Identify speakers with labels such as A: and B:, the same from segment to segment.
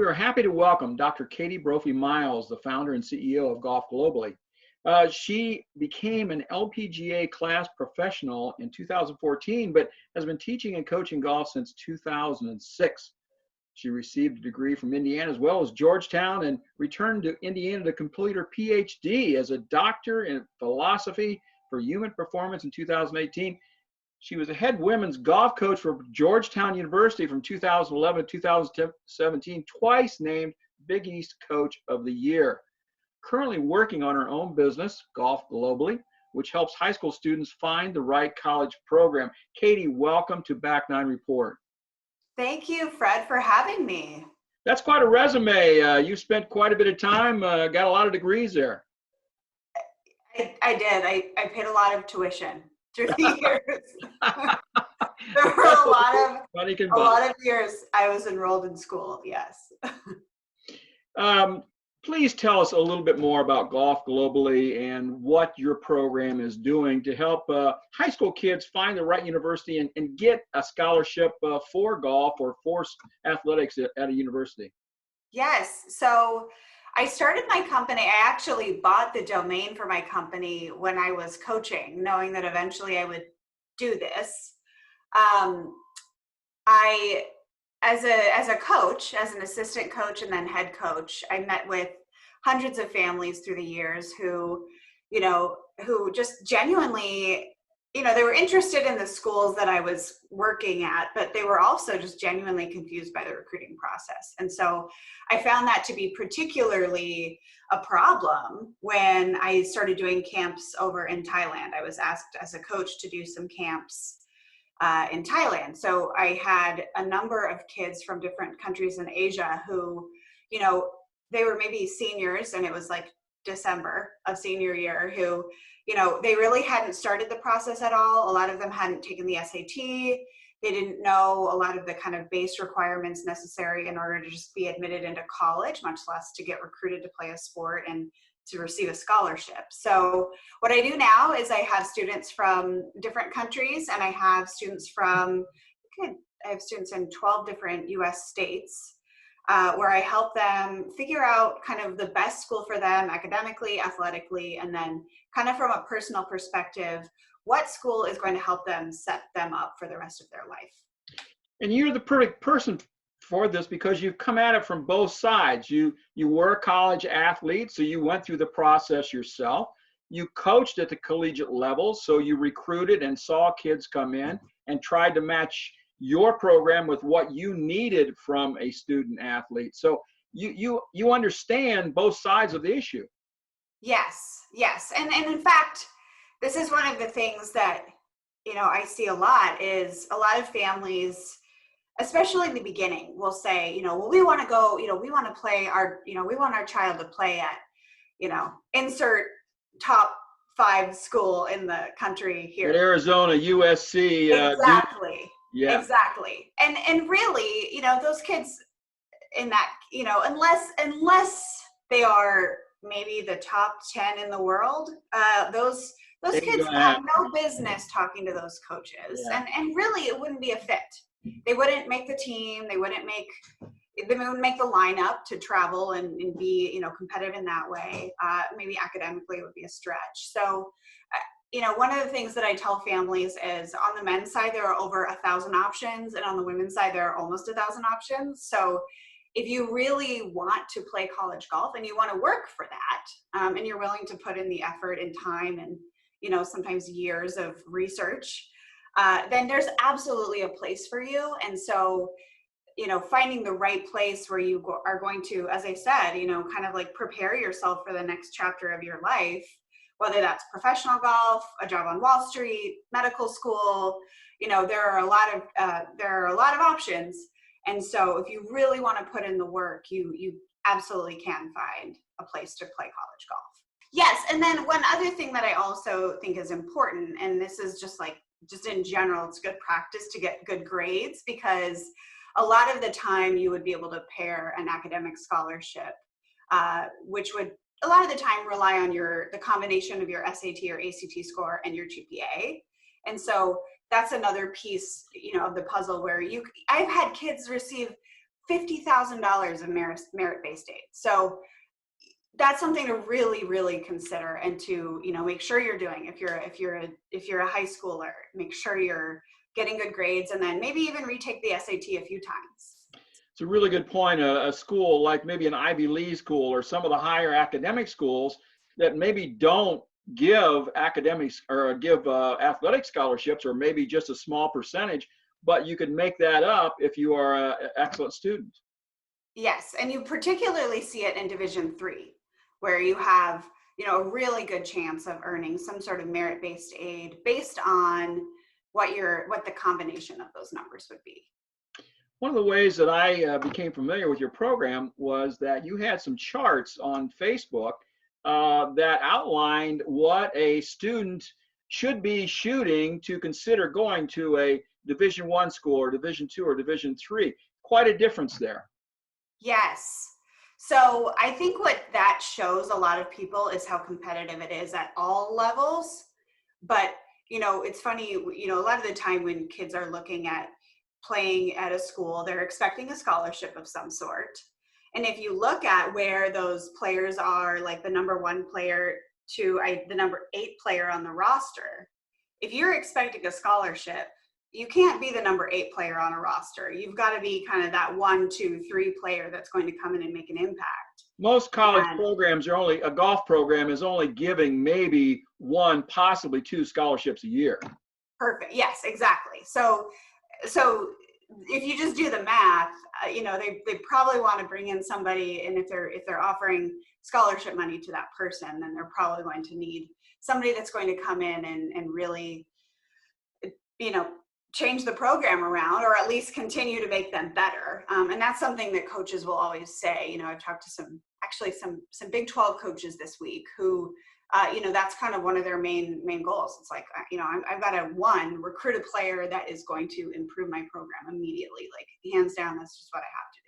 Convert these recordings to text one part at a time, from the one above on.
A: We are happy to welcome Dr. Kathleen Miles, the founder and CEO of Golf Globally. She became an LPGA class professional in 2014, but has been teaching and coaching golf since 2006. She received a degree from Indiana as well as Georgetown and returned to Indiana to complete her PhD as a doctor in philosophy for human performance in 2018. She was a head women's golf coach for Georgetown University from 2011 to 2017, twice named Big East Coach of the Year. Currently working on her own business, Golf Globally, which helps high school students find the right college program. Katie, welcome to Back Nine Report.
B: Thank you, Fred, for having me.
A: That's quite a resume. You spent quite a bit of time, got a lot of degrees there.
B: I did. I paid a lot of tuition through the years. There were a lot of years I was enrolled in school, yes.
A: Please tell us a little bit more about Golf Globally and what your program is doing to help high school kids find the right university and get a scholarship for golf or for athletics at a university.
B: Yes. So I started my company. I actually bought the domain for my company when I was coaching, knowing that eventually I would do this. As a coach, as an assistant coach and then head coach, I met with hundreds of families through the years who just genuinely, they were interested in the schools that I was working at, but they were also just genuinely confused by the recruiting process. And so I found that to be particularly a problem when I started doing camps over in Thailand. I was asked as a coach to do some camps in Thailand. So I had a number of kids from different countries in Asia who, they were maybe seniors, and it was like December of senior year, who, they really hadn't started the process at all. A lot of them hadn't taken the SAT. They didn't know a lot of the kind of base requirements necessary in order to just be admitted into college, much less to get recruited to play a sport and to receive a scholarship. So what I do now is I have students from different countries, and I have students in 12 different US states, where I help them figure out kind of the best school for them academically, athletically, and then kind of from a personal perspective, what school is going to help them set them up for the rest of their life.
A: And you're the perfect person for this because you've come at it from both sides. You were a college athlete, so you went through the process yourself. You coached at the collegiate level, so you recruited and saw kids come in and tried to match your program with what you needed from a student athlete. So you understand both sides of the issue.
B: Yes. And in fact, this is one of the things that, I see a lot is a lot of families, especially in the beginning, will say, well, we want to go, we want to play we want our child to play at, insert top 5 school in the country here.
A: At Arizona, USC.
B: Exactly.
A: Yeah.
B: Exactly. And really, those kids in that, unless they are maybe the top 10 in the world, those kids have no business talking to those coaches. Yeah. And really it wouldn't be a fit. They wouldn't make the team. They wouldn't make the lineup to travel and be, competitive in that way. Maybe academically it would be a stretch. So, one of the things that I tell families is on the men's side, there are over 1,000 options, and on the women's side, there are almost 1,000 options. So if you really want to play college golf and you want to work for that, and you're willing to put in the effort and time and, sometimes years of research, then there's absolutely a place for you. And so, finding the right place where you are going to, as I said, kind of like prepare yourself for the next chapter of your life, whether that's professional golf, a job on Wall Street, medical school, there are a lot of options. And so if you really want to put in the work, you absolutely can find a place to play college golf. Yes. And then one other thing that I also think is important, and this is just in general, it's good practice to get good grades, because a lot of the time you would be able to pair an academic scholarship, which would a lot of the time rely on the combination of your SAT or ACT score and your GPA. And so that's another piece, of the puzzle where I've had kids receive $50,000 of merit-based aid. So that's something to really, really consider and to, you know, make sure you're doing. If you're a high schooler, make sure you're getting good grades, and then maybe even retake the SAT a few times.
A: It's a really good point. A school like maybe an Ivy League school or some of the higher academic schools that maybe don't give academics or give athletic scholarships, or maybe just a small percentage, but you could make that up if you are an excellent student.
B: Yes, and you particularly see it in Division III, where you have, you know, a really good chance of earning some sort of merit-based aid based on what the combination of those numbers would be.
A: One of the ways that I became familiar with your program was that you had some charts on Facebook that outlined what a student should be shooting to consider going to a Division I school or Division II or Division III. Quite a difference there.
B: Yes. So I think what that shows a lot of people is how competitive it is at all levels. But, you know, it's funny, you know, a lot of the time when kids are looking at playing at a school, they're expecting a scholarship of some sort. And if you look at where those players are, like the number 1 player to the number 8 player on the roster, if you're expecting a scholarship, you can't be the number 8 player on a roster. You've got to be kind of that 1, 2, 3 player that's going to come in and make an impact.
A: Most college programs are only, a golf program is only giving maybe 1, possibly 2 scholarships a year.
B: Perfect. Yes, exactly. So if you just do the math, you know, they probably want to bring in somebody, and if they're offering scholarship money to that person, then they're probably going to need somebody that's going to come in and really, you know, change the program around, or at least continue to make them better. And that's something that coaches will always say. You know, I've talked to some Big 12 coaches this week who, you know, that's kind of one of their main goals. It's like, you know, I've got to recruit a player that is going to improve my program immediately. Like, hands down, that's just what I have to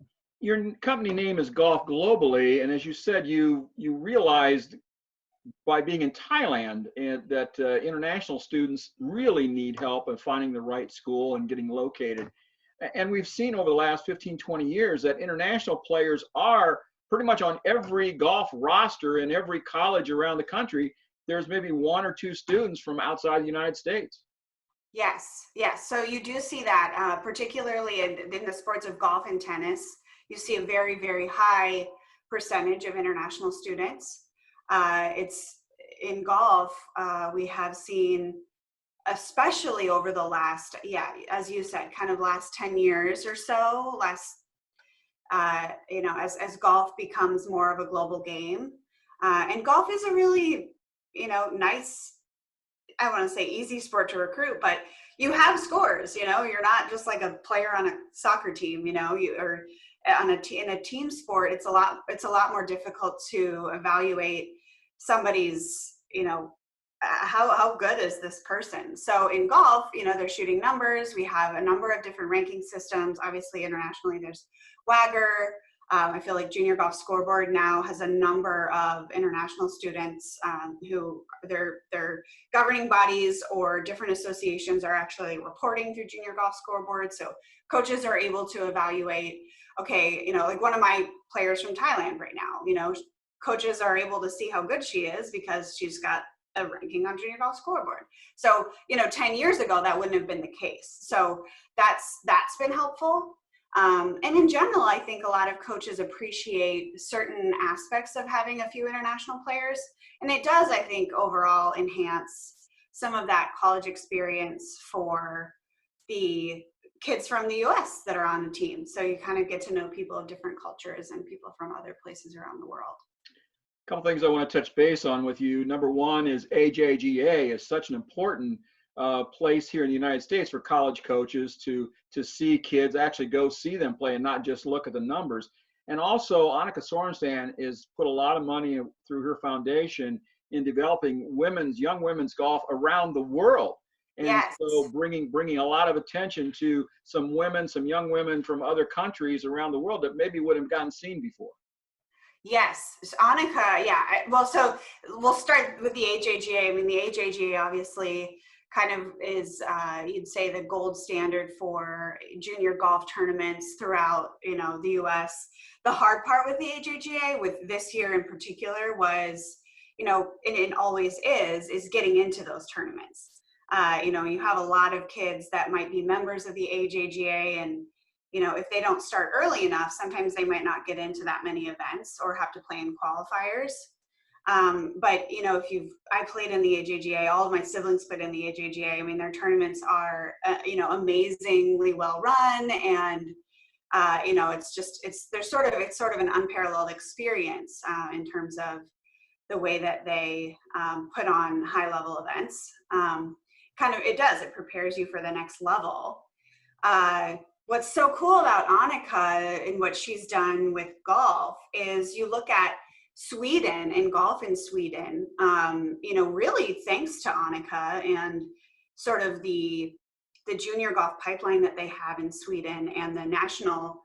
B: do.
A: Your company name is Golf Globally, and as you said, you realized by being in Thailand that international students really need help in finding the right school and getting located. And we've seen over the last 15, 20 years that international players are pretty much on every golf roster in every college around the country. There's maybe 1 or 2 students from outside the United States.
B: Yes. So you do see that, particularly in the sports of golf and tennis. You see a very, very high percentage of international students. It's in golf, we have seen, especially over the last, as you said, kind of last 10 years or so, you know, as golf becomes more of a global game. And golf is a really, you know, nice, I want to say easy sport to recruit, but you have scores, you know, you're not just like a player on a soccer team, you know, in a team sport, it's a lot more difficult to evaluate somebody's, you know, how good is this person. So in golf, you know, they're shooting numbers. We have a number of different ranking systems. Obviously, internationally, there's Wagger. I feel like Junior Golf Scoreboard now has a number of international students who their governing bodies or different associations are actually reporting through Junior Golf Scoreboard. So coaches are able to evaluate, okay, you know, like one of my players from Thailand right now, you know, coaches are able to see how good she is because she's got a ranking on Junior Golf Scoreboard. So, you know, 10 years ago, that wouldn't have been the case. So that's been helpful. And in general, I think a lot of coaches appreciate certain aspects of having a few international players. And it does, I think, overall enhance some of that college experience for the kids from the US that are on the team. So you kind of get to know people of different cultures and people from other places around the world.
A: A couple things I want to touch base on with you. Number one is AJGA is such an important place here in the United States for college coaches to see kids, actually go see them play and not just look at the numbers. And also, Annika Sorenstam is put a lot of money through her foundation in developing young women's golf around the world. And
B: yes.
A: So bringing a lot of attention to some young women from other countries around the world that maybe wouldn't have gotten seen before.
B: Yes, Annika, yeah. Well, so we'll start with the AJGA. I mean, the AJGA obviously kind of is, you'd say, the gold standard for junior golf tournaments throughout, the US. The hard part with the AJGA, with this year in particular, was, and it always is getting into those tournaments. You have a lot of kids that might be members of the AJGA, and if they don't start early enough, sometimes they might not get into that many events or have to play in qualifiers. But I played in the AJGA, all of my siblings played in the AJGA. I mean, their tournaments are, amazingly well run, and it's sort of an unparalleled experience in terms of the way that they put on high level events. It prepares you for the next level. What's so cool about Annika and what she's done with golf is you look at Sweden and golf in Sweden, really thanks to Annika and sort of the junior golf pipeline that they have in Sweden and the national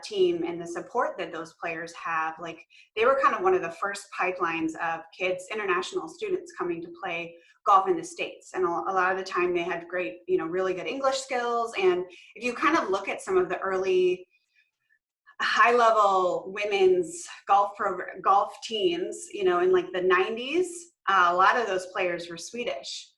B: team and the support that those players have. Like, they were kind of one of the first pipelines of kids, international students coming to play golf in the States. And a lot of the time they had great, really good English skills. And if you kind of look at some of the early high-level women's golf teams, in like the 90s, a lot of those players were Swedish.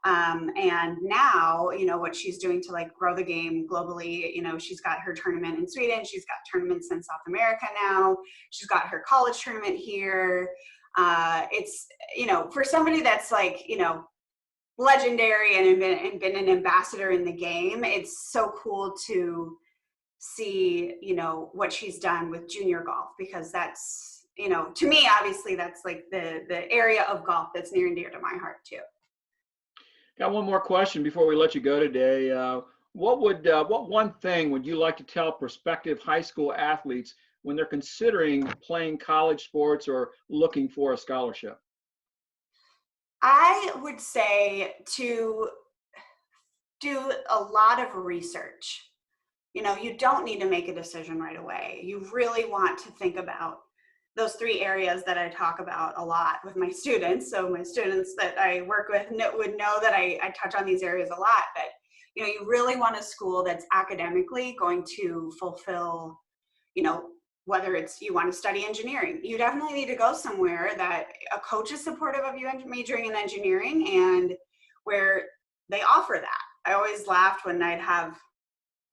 B: And now, what she's doing to like grow the game globally, she's got her tournament in Sweden, she's got tournaments in South America now, she's got her college tournament here. It's, for somebody that's like, legendary and been an ambassador in the game, it's so cool to see, what she's done with junior golf, because that's, to me, obviously that's like the area of golf that's near and dear to my heart too.
A: Got one more question before we let you go today. What one thing would you like to tell prospective high school athletes when they're considering playing college sports or looking for a scholarship?
B: I would say to do a lot of research. You don't need to make a decision right away. You really want to think about those 3 areas that I talk about a lot with my students. So my students that I work with would know that I touch on these areas a lot. But, you really want a school that's academically going to fulfill, whether it's you want to study engineering, you definitely need to go somewhere that a coach is supportive of you majoring in engineering and where they offer that. I always laughed when I'd have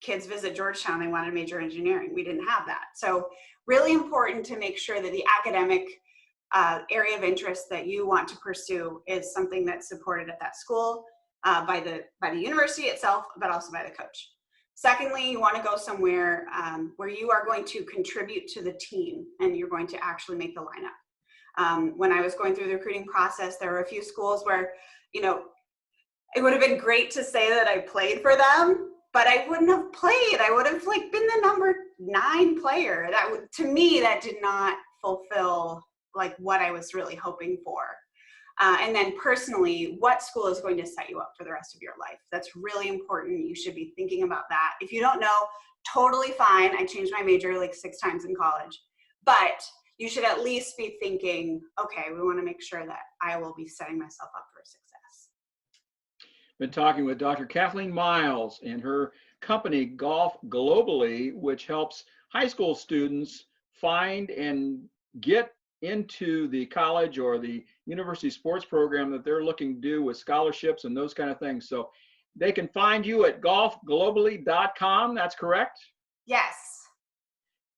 B: kids visit Georgetown, they wanted to major in engineering. We didn't have that. So really important to make sure that the academic area of interest that you want to pursue is something that's supported at that school by the university itself, but also by the coach. Secondly, you want to go somewhere where you are going to contribute to the team and you're going to actually make the lineup. When I was going through the recruiting process, there were a few schools where, it would have been great to say that I played for them, but I wouldn't have played. I would have been the number 9 player. To me, that did not fulfill what I was really hoping for. And then personally, what school is going to set you up for the rest of your life? That's really important. You should be thinking about that. If you don't know, totally fine. I changed my major 6 times in college, but you should at least be thinking, okay, we want to make sure that I will be setting myself up for success.
A: Been talking with Dr. Kathleen Miles and her company Golf Globally, which helps high school students find and get into the college or the university sports program that they're looking to do with scholarships and those kind of things. So they can find you at golfglobally.com. That's correct?
B: Yes.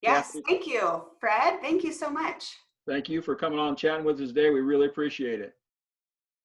B: Yes. Thank you, Fred. Thank you so much.
A: Thank you for coming on and chatting with us today. We really appreciate it.